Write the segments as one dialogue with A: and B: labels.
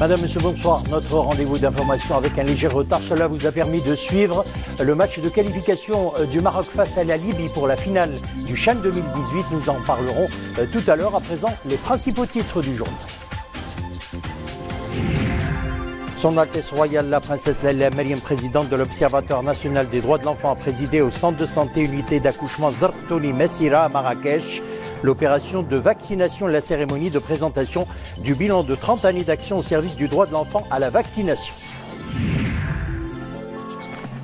A: Madame, Monsieur, bonsoir. Notre rendez-vous d'information avec un léger retard. Cela vous a permis de suivre le match de qualification du Maroc face à la Libye pour la finale du CHAN 2018. Nous en parlerons tout à l'heure. À présent, les principaux titres du journal. Son Altesse Royale, la Princesse Laila Meriem, présidente de l'Observatoire national des droits de l'enfant, a présidé au centre de santé unité d'accouchement Zarqtouni Messira à Marrakech l'opération de vaccination et la cérémonie de présentation du bilan de 30 années d'action au service du droit de l'enfant à la vaccination.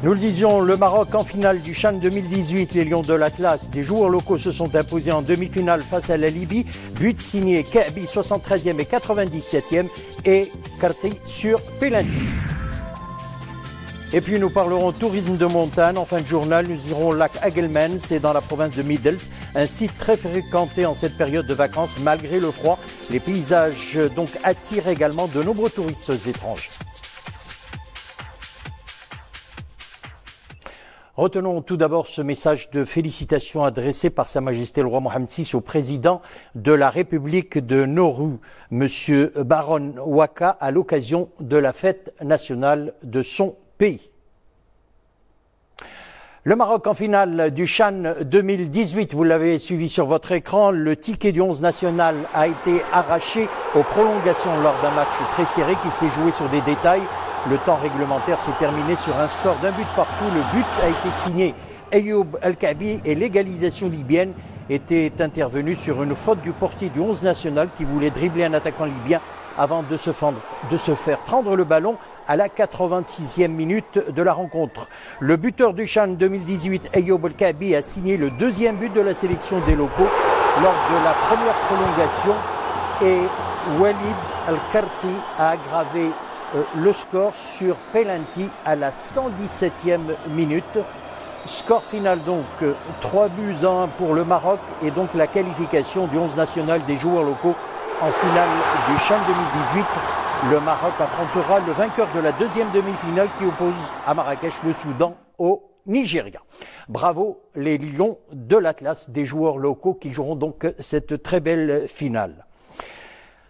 A: Nous le disions, le Maroc en finale du CHAN 2018. Les Lions de l'Atlas des joueurs locaux se sont imposés en demi-finale face à la Libye. But signé Kaabi, 73e et 97e et Karti sur Pelanti. Et puis nous parlerons tourisme de montagne. En fin de journal, nous irons au lac Agelman, c'est dans la province de Middels, un site très fréquenté en cette période de vacances malgré le froid. Les paysages donc attirent également de nombreux touristes étrangers. Retenons tout d'abord ce message de félicitations adressé par Sa Majesté le roi Mohammed VI au président de la République de Nauru, Monsieur Baron Waka, à l'occasion de la fête nationale de son pays. Le Maroc en finale du CHAN 2018, vous l'avez suivi sur votre écran, le ticket du 11 national a été arraché aux prolongations lors d'un match très serré qui s'est joué sur des détails. Le temps réglementaire s'est terminé sur un score d'un but partout. Le but a été signé Ayoub El-Kaabi et l'égalisation libyenne était intervenue sur une faute du portier du 11 national qui voulait dribbler un attaquant libyen avant de se faire prendre le ballon à la 86e minute de la rencontre. Le buteur du CHAN 2018, Ayoub El-Kaabi, a signé le deuxième but de la sélection des locaux lors de la première prolongation et Walid El-Karti a aggravé le score sur Pelanti à la 117e minute. Score final donc 3-1 pour le Maroc et donc la qualification du 11 national des joueurs locaux en finale du CHAN 2018. Le Maroc affrontera le vainqueur de la deuxième demi-finale qui oppose à Marrakech le Soudan au Nigeria. Bravo les Lions de l'Atlas des joueurs locaux qui joueront donc cette très belle finale.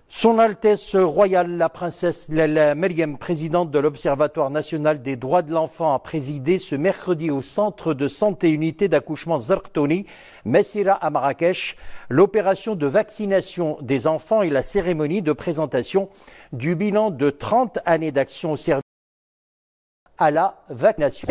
A: Son Altesse Royale, la Princesse Laila Meriem, présidente de l'Observatoire national des droits de l'enfant, a présidé ce mercredi au centre de santé unité d'accouchement Zarqtouni, Messira à Marrakech, l'opération de vaccination des enfants et la cérémonie de présentation du bilan de 30 années d'action au service à la vaccination.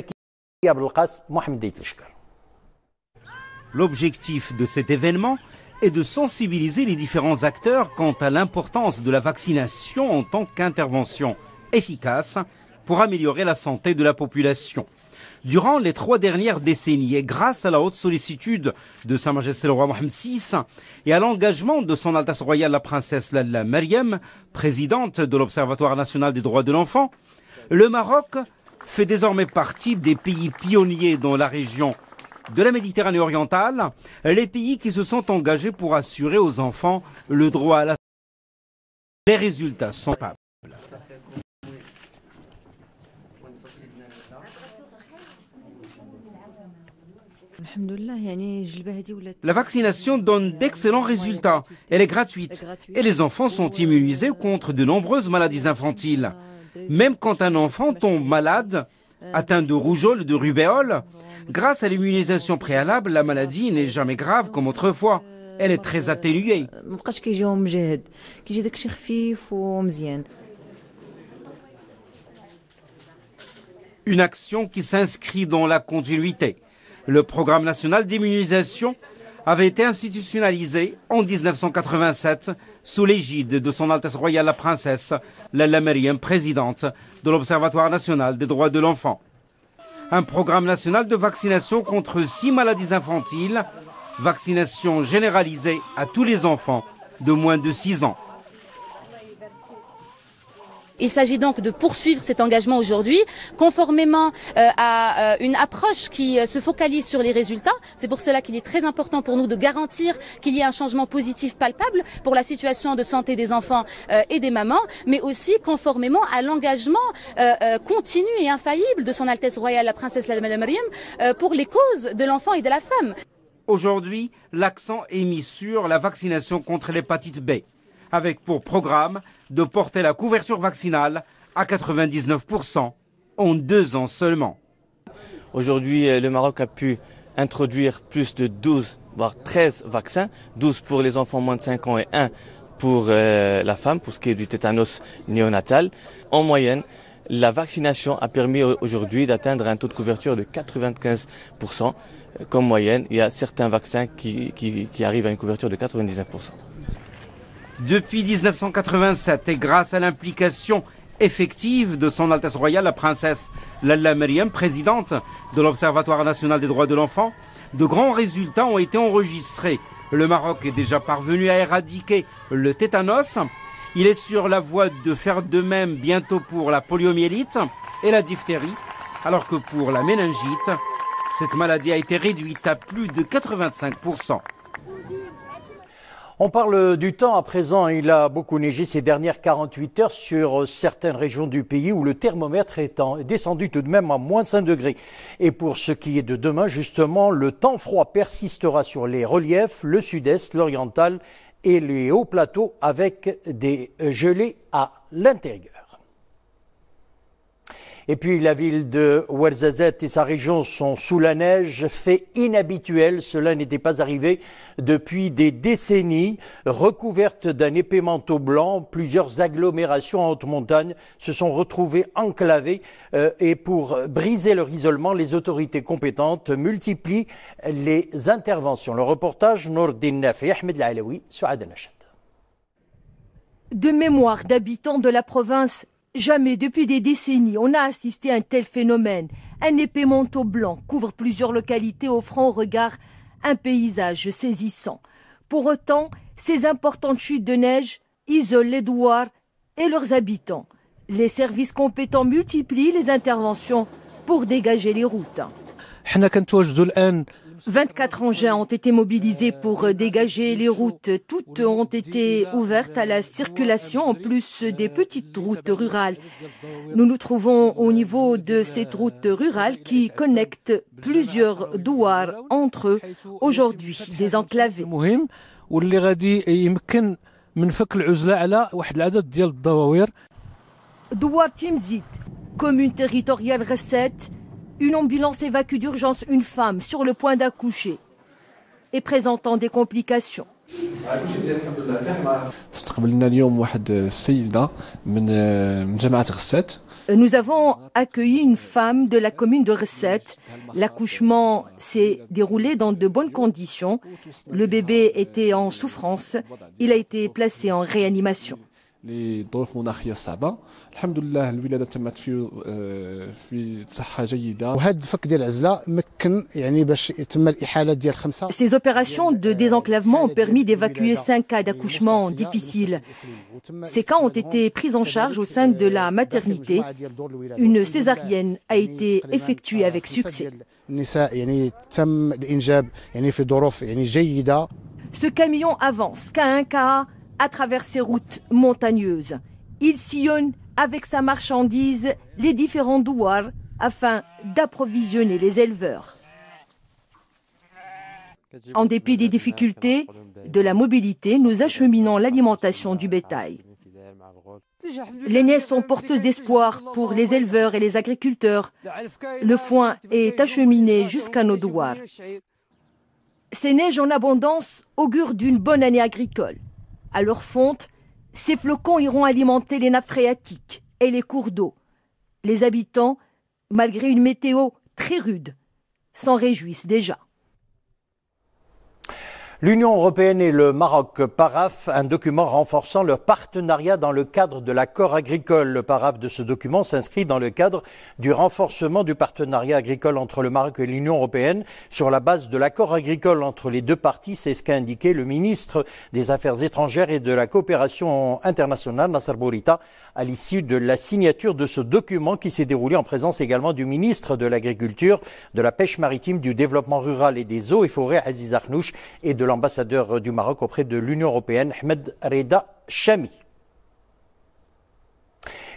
B: L'objectif de cet événement est de sensibiliser les différents acteurs quant à l'importance de la vaccination en tant qu'intervention efficace pour améliorer la santé de la population. Durant les 3 dernières décennies et grâce à la haute sollicitude de Sa Majesté le roi Mohammed VI et à l'engagement de Son Altesse Royale la Princesse Laila Meriem, présidente de l'Observatoire national des droits de l'enfant, le Maroc fait désormais partie des pays pionniers dans la région de la Méditerranée orientale, les pays qui se sont engagés pour assurer aux enfants le droit à la santé. Les résultats sont palpables. La vaccination donne d'excellents résultats. Elle est gratuite et les enfants sont immunisés contre de nombreuses maladies infantiles. Même quand un enfant tombe malade, atteint de rougeole ou de rubéole, grâce à l'immunisation préalable, la maladie n'est jamais grave comme autrefois. Elle est très atténuée. Une action qui s'inscrit dans la continuité. Le programme national d'immunisation avait été institutionnalisé en 1987 sous l'égide de Son Altesse Royale la Princesse Laila Meriem, présidente de l'Observatoire national des droits de l'enfant. Un programme national de vaccination contre 6 maladies infantiles, vaccination généralisée à tous les enfants de moins de 6 ans.
C: Il s'agit donc de poursuivre cet engagement aujourd'hui, conformément à une approche qui se focalise sur les résultats. C'est pour cela qu'il est très important pour nous de garantir qu'il y ait un changement positif palpable pour la situation de santé des enfants et des mamans, mais aussi conformément à l'engagement continu et infaillible de Son Altesse Royale la Princesse Laila Meriem pour les causes de l'enfant et de la femme.
B: Aujourd'hui, l'accent est mis sur la vaccination contre l'hépatite B. avec pour programme de porter la couverture vaccinale à 99% en 2 ans seulement.
D: Aujourd'hui, le Maroc a pu introduire plus de 12, voire 13 vaccins, 12 pour les enfants moins de 5 ans et 1 pour la femme, pour ce qui est du tétanos néonatal. En moyenne, la vaccination a permis aujourd'hui d'atteindre un taux de couverture de 95%. Comme moyenne, il y a certains vaccins qui arrivent à une couverture de 99%.
B: Depuis 1987, et grâce à l'implication effective de son Altesse Royale, la princesse Lalla Meriem, présidente de l'Observatoire national des droits de l'enfant, de grands résultats ont été enregistrés. Le Maroc est déjà parvenu à éradiquer le tétanos. Il est sur la voie de faire de même bientôt pour la poliomyélite et la diphtérie, alors que pour la méningite, cette maladie a été réduite à plus de 85%.
A: On parle du temps à présent. Il a beaucoup neigé ces dernières 48 heures sur certaines régions du pays où le thermomètre est descendu tout de même à moins 5 degrés. Et pour ce qui est de demain, justement, le temps froid persistera sur les reliefs, le sud-est, l'oriental et les hauts plateaux avec des gelées à l'intérieur. Et puis la ville de Ouarzazate et sa région sont sous la neige, fait inhabituel, cela n'était pas arrivé depuis des décennies. Recouvertes d'un épais manteau blanc, plusieurs agglomérations en haute montagne se sont retrouvées enclavées et pour briser leur isolement, les autorités compétentes multiplient les interventions. Le reportage Nourdine Nafi, Ahmed Alaoui, Souad Nachat.
E: De mémoire d'habitants de la province, jamais depuis des décennies on a assisté à un tel phénomène. Un épais manteau blanc couvre plusieurs localités offrant au regard un paysage saisissant. Pour autant, ces importantes chutes de neige isolent les douars et leurs habitants. Les services compétents multiplient les interventions pour dégager les routes. 24 engins ont été mobilisés pour dégager les routes. Toutes ont été ouvertes à la circulation, en plus des petites routes rurales. Nous nous trouvons au niveau de cette route rurale qui connecte plusieurs douars entre eux, aujourd'hui désenclavés. Douar Timzit, commune territoriale recette. Une ambulance évacue d'urgence une femme sur le point d'accoucher et présentant des complications. Nous avons accueilli une femme de la commune de Recette. L'accouchement s'est déroulé dans de bonnes conditions. Le bébé était en souffrance. Il a été placé en réanimation.
F: لظروف مناخيه صعبه الحمد لله الولاده تمت في صحه جيده وهذا الفك ديال العزله مكن يعني باش يتم الاحاله ديال 5.
E: Ces opérations de désenclavement ont permis d'évacuer 5 cas d'accouchement difficiles. Ces cas ont été pris en charge au sein de la maternité. Une césarienne a été effectuée avec succès.
F: النساء يعني تم الانجاب يعني في ظروف يعني جيده.
E: Ce camion avance cas un cas à travers ces routes montagneuses. Il sillonne avec sa marchandise les différents douars afin d'approvisionner les éleveurs. En dépit des difficultés de la mobilité, nous acheminons l'alimentation du bétail. Les neiges sont porteuses d'espoir pour les éleveurs et les agriculteurs. Le foin est acheminé jusqu'à nos douars. Ces neiges en abondance augurent d'une bonne année agricole. À leur fonte, ces flocons iront alimenter les nappes phréatiques et les cours d'eau. Les habitants, malgré une météo très rude, s'en réjouissent déjà.
A: L'Union européenne et le Maroc paraphent un document renforçant leur partenariat dans le cadre de l'accord agricole. Le paraphe de ce document s'inscrit dans le cadre du renforcement du partenariat agricole entre le Maroc et l'Union européenne sur la base de l'accord agricole entre les deux parties. C'est ce qu'a indiqué le ministre des Affaires étrangères et de la coopération internationale, Nasser Bourita, à l'issue de la signature de ce document qui s'est déroulé en présence également du ministre de l'Agriculture, de la Pêche maritime, du Développement rural et des eaux et forêts, Aziz Akhnouch, et de l'ambassadeur du Maroc auprès de l'Union européenne, Ahmed Reda Chami.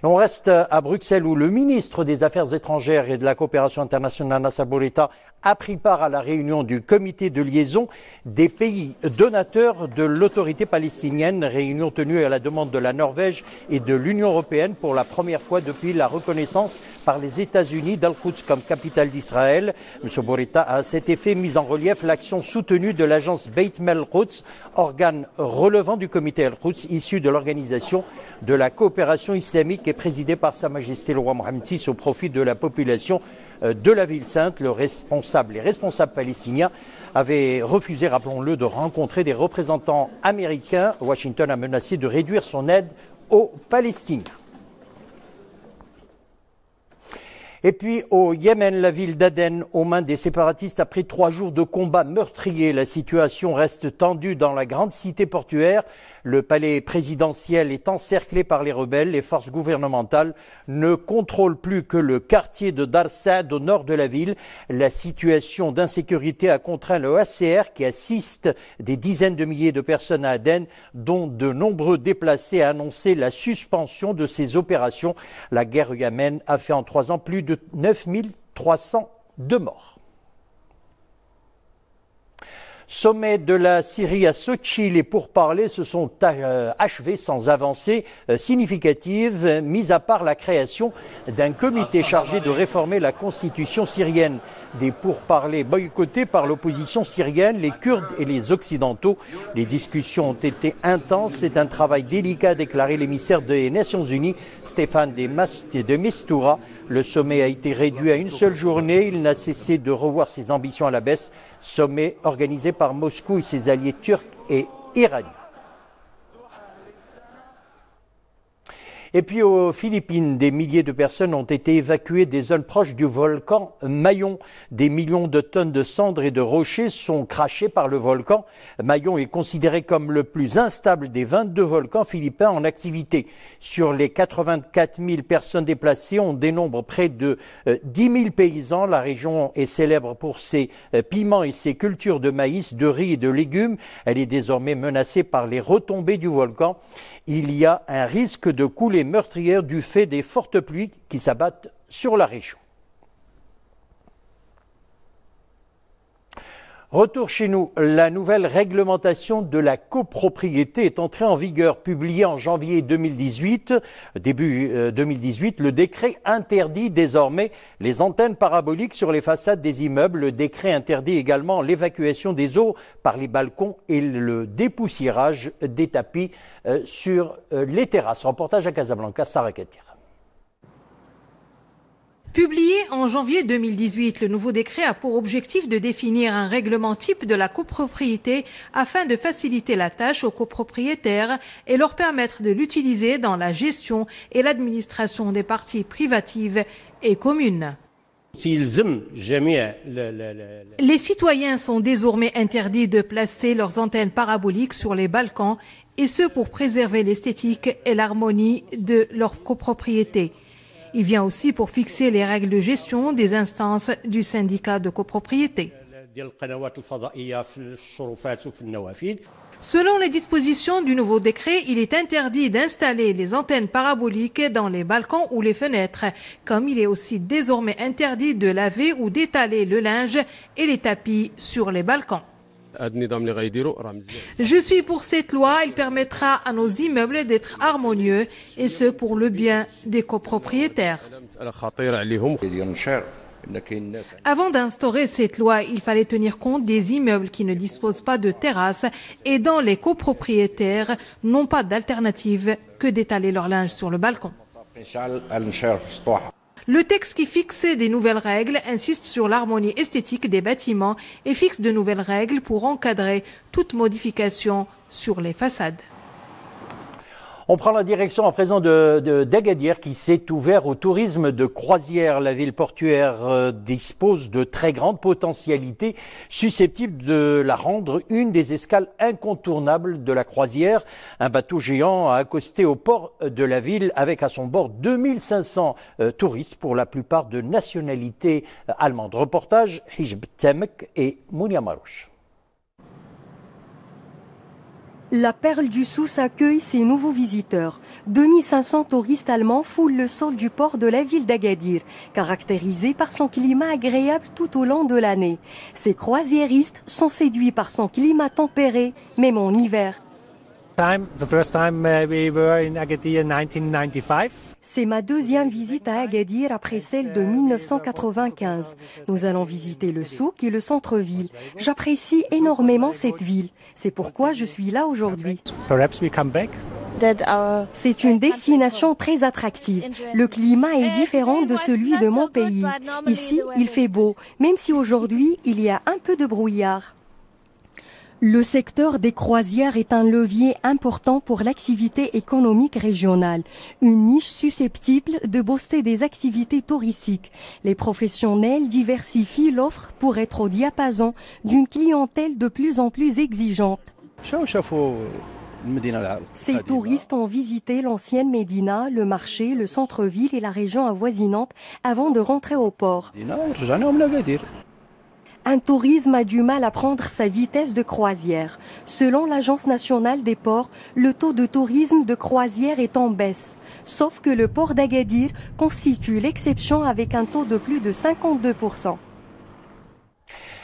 A: Et on reste à Bruxelles où le ministre des Affaires étrangères et de la coopération internationale, Nasser Bourita, a pris part à la réunion du comité de liaison des pays donateurs de l'autorité palestinienne, réunion tenue à la demande de la Norvège et de l'Union européenne pour la première fois depuis la reconnaissance par les États-Unis d'Al-Quds comme capitale d'Israël. M. Bourita a à cet effet mis en relief l'action soutenue de l'agence Beit Mel-Quds, organe relevant du comité Al-Quds issu de l'organisation de la coopération islamique et présidée par Sa Majesté le roi Mohammed VI au profit de la population de la ville sainte. Les responsables palestiniens avaient refusé, rappelons-le, de rencontrer des représentants américains. Washington a menacé de réduire son aide aux Palestiniens. Et puis au Yémen, la ville d'Aden aux mains des séparatistes après 3 jours de combats meurtriers. La situation reste tendue dans la grande cité portuaire. Le palais présidentiel est encerclé par les rebelles. Les forces gouvernementales ne contrôlent plus que le quartier de Dar Saad au nord de la ville. La situation d'insécurité a contraint le HCR qui assiste des dizaines de milliers de personnes à Aden, dont de nombreux déplacés, à annoncer la suspension de ces opérations. La guerre au Yémen a fait en 3 ans plus de 9300 morts. Sommet de la Syrie à Sochi, les pourparlers se sont achevés sans avancée significative, mis à part la création d'un comité chargé de réformer la constitution syrienne. Des pourparlers boycottés par l'opposition syrienne, les Kurdes et les Occidentaux. Les discussions ont été intenses. C'est un travail délicat, a déclaré l'émissaire des Nations Unies, Stéphane de Mistura. Le sommet a été réduit à une seule journée. Il n'a cessé de revoir ses ambitions à la baisse. Sommet organisé par Moscou et ses alliés turcs et iraniens. Et puis aux Philippines, des milliers de personnes ont été évacuées des zones proches du volcan Mayon. Des millions de tonnes de cendres et de rochers sont crachés par le volcan. Mayon est considéré comme le plus instable des 22 volcans philippins en activité. Sur les 84 000 personnes déplacées, on dénombre près de 10 000 paysans. La région est célèbre pour ses piments et ses cultures de maïs, de riz et de légumes. Elle est désormais menacée par les retombées du volcan. Il y a un risque de coulée meurtrière du fait des fortes pluies qui s'abattent sur la région. Retour chez nous, la nouvelle réglementation de la copropriété est entrée en vigueur, publiée en janvier 2018. Début 2018, le décret interdit désormais les antennes paraboliques sur les façades des immeubles. Le décret interdit également l'évacuation des eaux par les balcons et le dépoussiérage des tapis sur les terrasses. Reportage à Casablanca, Sarah Katir.
G: Publié en janvier 2018, le nouveau décret a pour objectif de définir un règlement type de la copropriété afin de faciliter la tâche aux copropriétaires et leur permettre de l'utiliser dans la gestion et l'administration des parties privatives et communes. Les citoyens sont désormais interdits de placer leurs antennes paraboliques sur les balcons, et ce pour préserver l'esthétique et l'harmonie de leur copropriété. Il vient aussi pour fixer les règles de gestion des instances du syndicat de copropriété. Selon les dispositions du nouveau décret, il est interdit d'installer les antennes paraboliques dans les balcons ou les fenêtres, comme il est aussi désormais interdit de laver ou d'étaler le linge et les tapis sur les balcons. Je suis pour cette loi, il permettra à nos immeubles d'être harmonieux, et ce pour le bien des copropriétaires. Avant d'instaurer cette loi, il fallait tenir compte des immeubles qui ne disposent pas de terrasse et dont les copropriétaires n'ont pas d'alternative que d'étaler leur linge sur le balcon. Le texte qui fixait des nouvelles règles insiste sur l'harmonie esthétique des bâtiments et fixe de nouvelles règles pour encadrer toute modification sur les façades.
A: On prend la direction à présent d'Agadir qui s'est ouvert au tourisme de croisière. La ville portuaire dispose de très grandes potentialités susceptibles de la rendre une des escales incontournables de la croisière. Un bateau géant a accosté au port de la ville avec à son bord 2500 touristes, pour la plupart de nationalité allemande. Reportage Hijb Temek et Mounia Marouche.
E: La perle du Souss accueille ses nouveaux visiteurs. 2500 touristes allemands foulent le sol du port de la ville d'Agadir, caractérisé par son climat agréable tout au long de l'année. Ces croisiéristes sont séduits par son climat tempéré, même en hiver. C'est ma deuxième visite à Agadir après celle de 1995. Nous allons visiter le souk et le centre-ville. J'apprécie énormément cette ville. C'est pourquoi je suis là aujourd'hui. C'est une destination très attractive. Le climat est différent de celui de mon pays. Ici, il fait beau, même si aujourd'hui, il y a un peu de brouillard. Le secteur des croisières est un levier important pour l'activité économique régionale, une niche susceptible de booster des activités touristiques. Les professionnels diversifient l'offre pour être au diapason d'une clientèle de plus en plus exigeante. Ces touristes ont visité l'ancienne Médina, le marché, le centre-ville et la région avoisinante avant de rentrer au port. Un tourisme a du mal à prendre sa vitesse de croisière. Selon l'Agence nationale des ports, le taux de tourisme de croisière est en baisse. Sauf que le port d'Agadir constitue l'exception avec un taux de plus de 52%.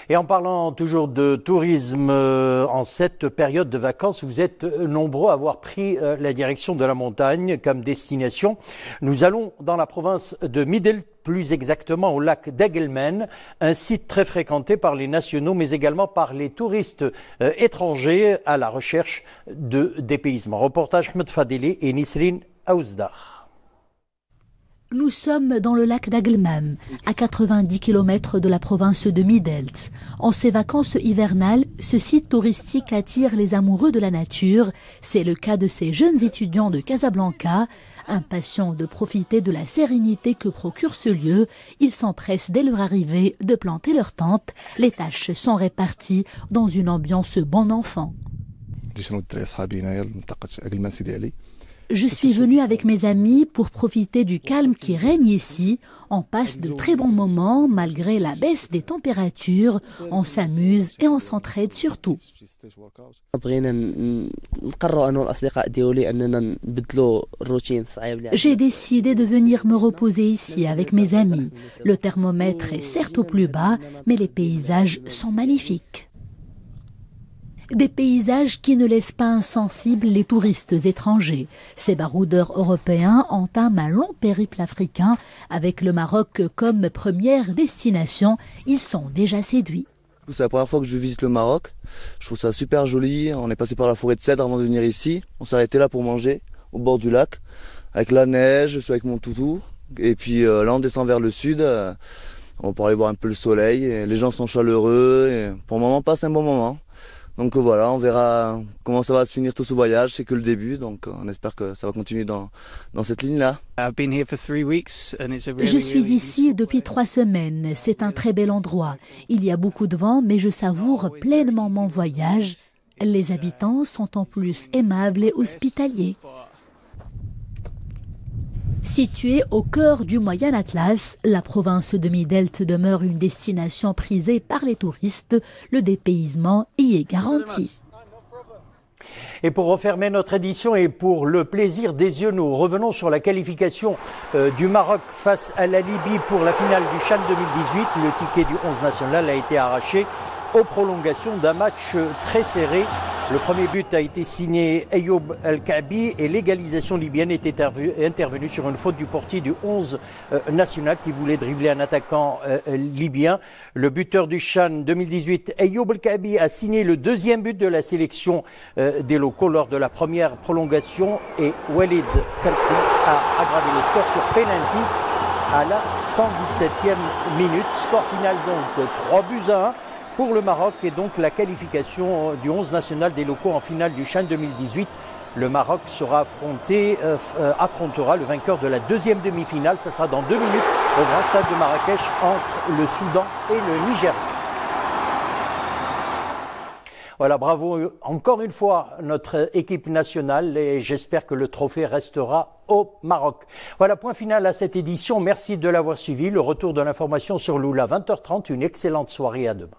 A: Et en parlant toujours de tourisme, en cette période de vacances, vous êtes nombreux à avoir pris la direction de la montagne comme destination. Nous allons dans la province de Midelt, plus exactement au lac d'Egelmen, un site très fréquenté par les nationaux, mais également par les touristes étrangers à la recherche de dépaysement. Reportage Ahmed Fadeli et Nisrine Aouzdar.
H: Nous sommes dans le lac d'Egelmen, à 90 km de la province de Midelt. En ces vacances hivernales, ce site touristique attire les amoureux de la nature. C'est le cas de ces jeunes étudiants de Casablanca. Impatients de profiter de la sérénité que procure ce lieu, ils s'empressent dès leur arrivée de planter leur tente. Les tâches sont réparties dans une ambiance bon enfant. Je suis venu avec mes amis pour profiter du calme qui règne ici. On passe de très bons moments malgré la baisse des températures. On s'amuse et on s'entraide surtout. J'ai décidé de venir me reposer ici avec mes amis. Le thermomètre est certes au plus bas, mais les paysages sont magnifiques. Des paysages qui ne laissent pas insensibles les touristes étrangers. Ces baroudeurs européens entament un long périple africain avec le Maroc comme première destination. Ils sont déjà séduits.
I: C'est la première fois que je visite le Maroc. Je trouve ça super joli. On est passé par la forêt de cèdre avant de venir ici. On s'est arrêté là pour manger au bord du lac avec la neige. Je suis avec mon toutou. Et puis là on descend vers le sud. On peut aller voir un peu le soleil. Et les gens sont chaleureux. Et pour le moment, on passe un bon moment. Donc voilà, on verra comment ça va se finir tout ce voyage, c'est que le début, donc on espère que ça va continuer dans cette ligne-là.
H: Je suis ici depuis 3 semaines, c'est un très bel endroit. Il y a beaucoup de vent, mais je savoure pleinement mon voyage. Les habitants sont en plus aimables et hospitaliers. Située au cœur du Moyen Atlas, la province de Midelt demeure une destination prisée par les touristes. Le dépaysement y est garanti.
A: Et pour refermer notre édition et pour le plaisir des yeux, nous revenons sur la qualification du Maroc face à la Libye pour la finale du CHAN 2018. Le ticket du 11 national a été arraché aux prolongations d'un match très serré. Le premier but a été signé Ayoub El-Kaabi et l'égalisation libyenne est intervenue sur une faute du portier du 11 national qui voulait dribbler un attaquant libyen. Le buteur du CHAN 2018, Ayoub El-Kaabi, a signé le deuxième but de la sélection des locaux lors de la première prolongation et Walid Kalti a aggravé le score sur penalty à la 117e minute. Score final donc 3-1 pour le Maroc et donc la qualification du 11 national des locaux en finale du CHAN 2018. Le Maroc affrontera le vainqueur de la deuxième demi-finale. Ça sera dans 2 minutes au grand stade de Marrakech entre le Soudan et le Nigeria. Voilà, bravo encore une fois notre équipe nationale et j'espère que le trophée restera au Maroc. Voilà, point final à cette édition. Merci de l'avoir suivi. Le retour de l'information sur Lula, 20h30. Une excellente soirée, à demain.